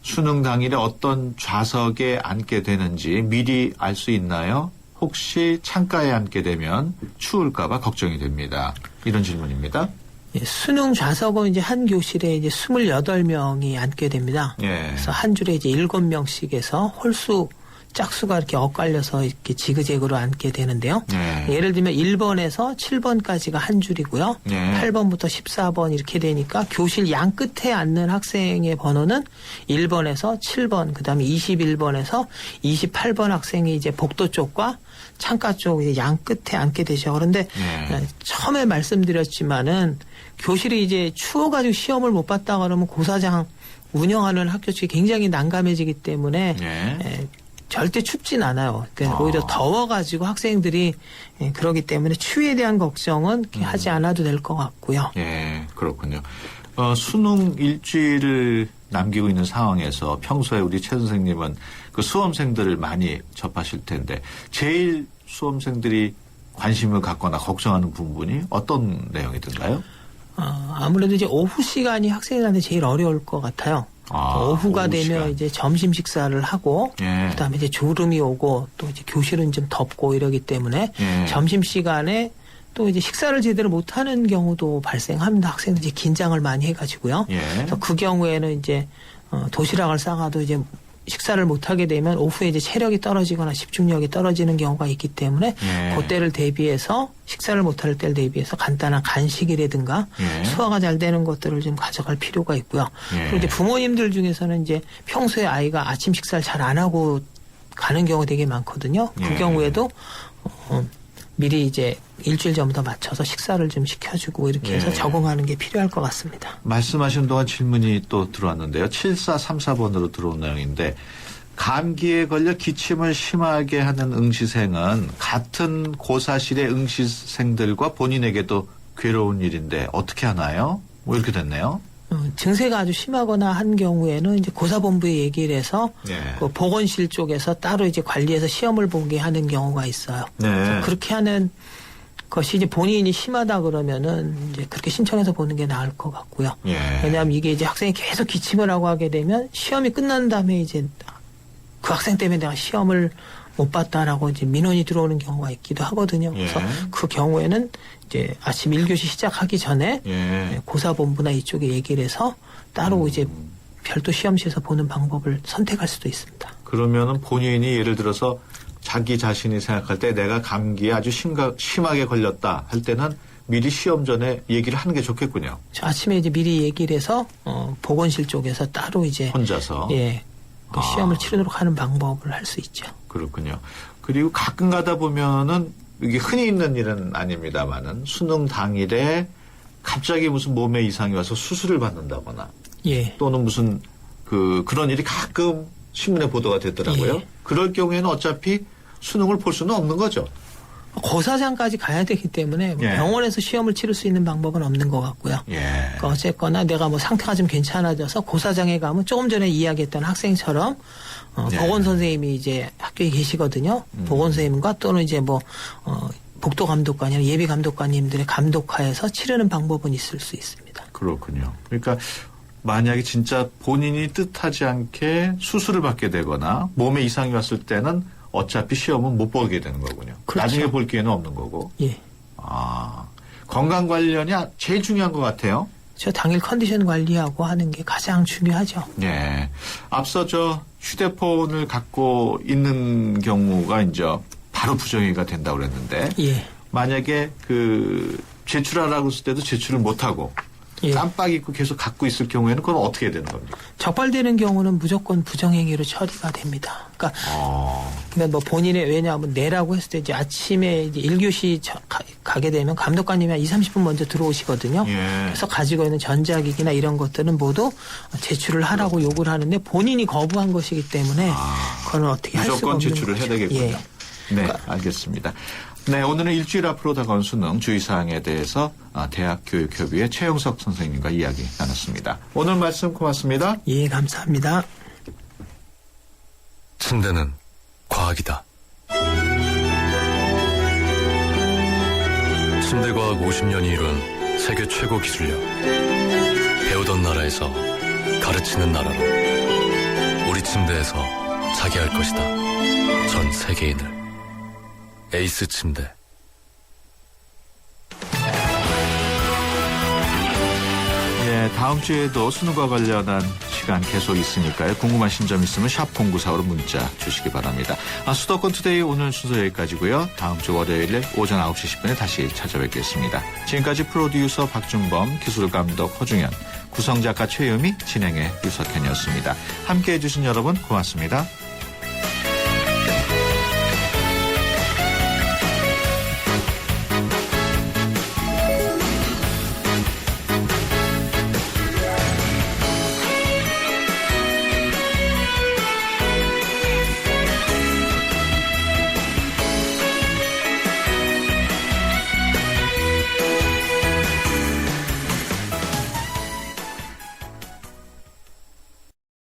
수능 당일에 어떤 좌석에 앉게 되는지 미리 알 수 있나요? 혹시 창가에 앉게 되면 추울까봐 걱정이 됩니다. 이런 질문입니다. 수능 좌석은 이제 한 교실에 이제 28명이 앉게 됩니다. 그래서 한 줄에 이제 7명씩에서 홀수 짝수가 이렇게 엇갈려서 이렇게 지그재그로 앉게 되는데요. 네. 예를 들면 1번에서 7번까지가 한 줄이고요. 네. 8번부터 14번 이렇게 되니까 교실 양 끝에 앉는 학생의 번호는 1번에서 7번, 그다음에 21번에서 28번 학생이 이제 복도 쪽과 창가 쪽 이제 양 끝에 앉게 되죠. 그런데 처음에 말씀드렸지만은 교실이 이제 추워가지고 시험을 못 봤다 그러면 고사장 운영하는 학교 측이 굉장히 난감해지기 때문에 절대 춥진 않아요. 그러니까 오히려 더워가지고 학생들이 그러기 때문에 추위에 대한 걱정은 하지 않아도 될 것 같고요. 예, 그렇군요. 수능 일주일을 남기고 있는 상황에서 평소에 우리 최 선생님은 그 수험생들을 많이 접하실 텐데 제일 수험생들이 관심을 갖거나 걱정하는 부분이 어떤 내용이든가요? 아무래도 이제 오후 시간이 학생들한테 제일 어려울 것 같아요. 오후가 오후 되면 시간. 이제 점심 식사를 하고 그다음에 이제 졸음이 오고 또 이제 교실은 좀 덥고 이러기 때문에 점심 시간에 또 이제 식사를 제대로 못하는 경우도 발생합니다. 학생들이 긴장을 많이 해가지고요. 그래서 그 경우에는 이제 도시락을 싸가도 이제 식사를 못하게 되면 오후에 이제 체력이 떨어지거나 집중력이 떨어지는 경우가 있기 때문에 그때를 대비해서 식사를 못할 때를 대비해서 간단한 간식이라든가 소화가 잘 되는 것들을 좀 가져갈 필요가 있고요. 그리고 이제 부모님들 중에서는 이제 평소에 아이가 아침 식사를 잘 안 하고 가는 경우가 되게 많거든요. 그 경우에도 미리 이제 일주일 전부터 맞춰서 식사를 좀 시켜주고 이렇게 해서 적응하는 게 필요할 것 같습니다. 말씀하신 동안 질문이 또 들어왔는데요. 7434번으로 들어온 내용인데 감기에 걸려 기침을 심하게 하는 응시생은 같은 고사실의 응시생들과 본인에게도 괴로운 일인데 어떻게 하나요? 뭐 이렇게 됐네요. 증세가 아주 심하거나 한 경우에는 이제 고사본부에 얘기를 해서 그 보건실 쪽에서 따로 이제 관리해서 시험을 보게 하는 경우가 있어요. 그래서 그렇게 하는 것이 이제 본인이 심하다 그러면은 이제 그렇게 신청해서 보는 게 나을 것 같고요. 왜냐하면 이게 이제 학생이 계속 기침을 하고 하게 되면 시험이 끝난 다음에 이제 그 학생 때문에 내가 시험을 못 봤다라고 이제 민원이 들어오는 경우가 있기도 하거든요. 그래서 그 경우에는 이제 아침 1교시 시작하기 전에 고사본부나 이쪽에 얘기를 해서 따로 이제 별도 시험실에서 보는 방법을 선택할 수도 있습니다. 그러면은 본인이 예를 들어서 자기 자신이 생각할 때 내가 감기에 아주 심하게 걸렸다 할 때는 미리 시험 전에 얘기를 하는 게 좋겠군요. 아침에 이제 미리 얘기를 해서 보건실 쪽에서 따로 이제 혼자서 그 시험을 치르도록 하는 방법을 할 수 있죠. 그렇군요. 그리고 가끔 가다 보면은 이게 흔히 있는 일은 아닙니다만은 수능 당일에 갑자기 무슨 몸에 이상이 와서 수술을 받는다거나 또는 무슨 그런 일이 가끔 신문에 보도가 됐더라고요. 그럴 경우에는 어차피 수능을 볼 수는 없는 거죠. 고사장까지 가야 되기 때문에 병원에서 시험을 치를 수 있는 방법은 없는 것 같고요. 그러니까 어쨌거나 내가 뭐 상태가 좀 괜찮아져서 고사장에 가면 조금 전에 이야기했던 학생처럼 보건 선생님이 이제 학교에 계시거든요. 보건 선생님과 또는 이제 뭐 복도 감독관이나 예비 감독관님들의 감독하에서 치르는 방법은 있을 수 있습니다. 그렇군요. 그러니까 만약에 진짜 본인이 뜻하지 않게 수술을 받게 되거나 몸에 이상이 왔을 때는 어차피 시험은 못 보게 되는 거군요. 그렇죠. 나중에 볼 기회는 없는 거고. 건강 관련이 제일 중요한 것 같아요. 저 당일 컨디션 관리하고 하는 게 가장 중요하죠. 앞서 저 휴대폰을 갖고 있는 경우가 이제 바로 부정행위가 된다고 그랬는데 만약에 제출하라고 했을 때도 제출을 못하고 깜빡 잊고 계속 갖고 있을 경우에는 그건 어떻게 되는 겁니까? 적발되는 경우는 무조건 부정행위로 처리가 됩니다. 그러니까 뭐 본인의 왜냐하면 내라고 했을 때 이제 아침에 이제 1교시 가게 되면 감독관님이 한 20-30분 먼저 들어오시거든요. 그래서 가지고 있는 전자기기나 이런 것들은 모두 제출을 하라고 요구를 하는데 본인이 거부한 것이기 때문에 그건 어떻게 할 수가 없는 무조건 제출을 해야 되겠군요. 네, 알겠습니다. 네, 오늘은 일주일 앞으로 다가온 수능 주의사항에 대해서 대학교육협의회 최영석 선생님과 이야기 나눴습니다. 오늘 말씀 고맙습니다. 감사합니다. 침대는 과학이다. 침대과학 50년이 이룬 세계 최고 기술력. 배우던 나라에서 가르치는 나라로 우리 침대에서 자기 할 것이다. 전 세계인을. 에이스 침대. 네, 다음 주에도 수능과 관련한 시간 계속 있으니까요. 궁금하신 점 있으면 샵 0945로 문자 주시기 바랍니다. 수도권 투데이 오늘 순서 여기까지고요. 다음 주 월요일 오전 9시 10분에 다시 찾아뵙겠습니다. 지금까지 프로듀서 박준범, 기술감독 허중현, 구성작가 최유미, 진행의 유석현이었습니다. 함께해 주신 여러분 고맙습니다.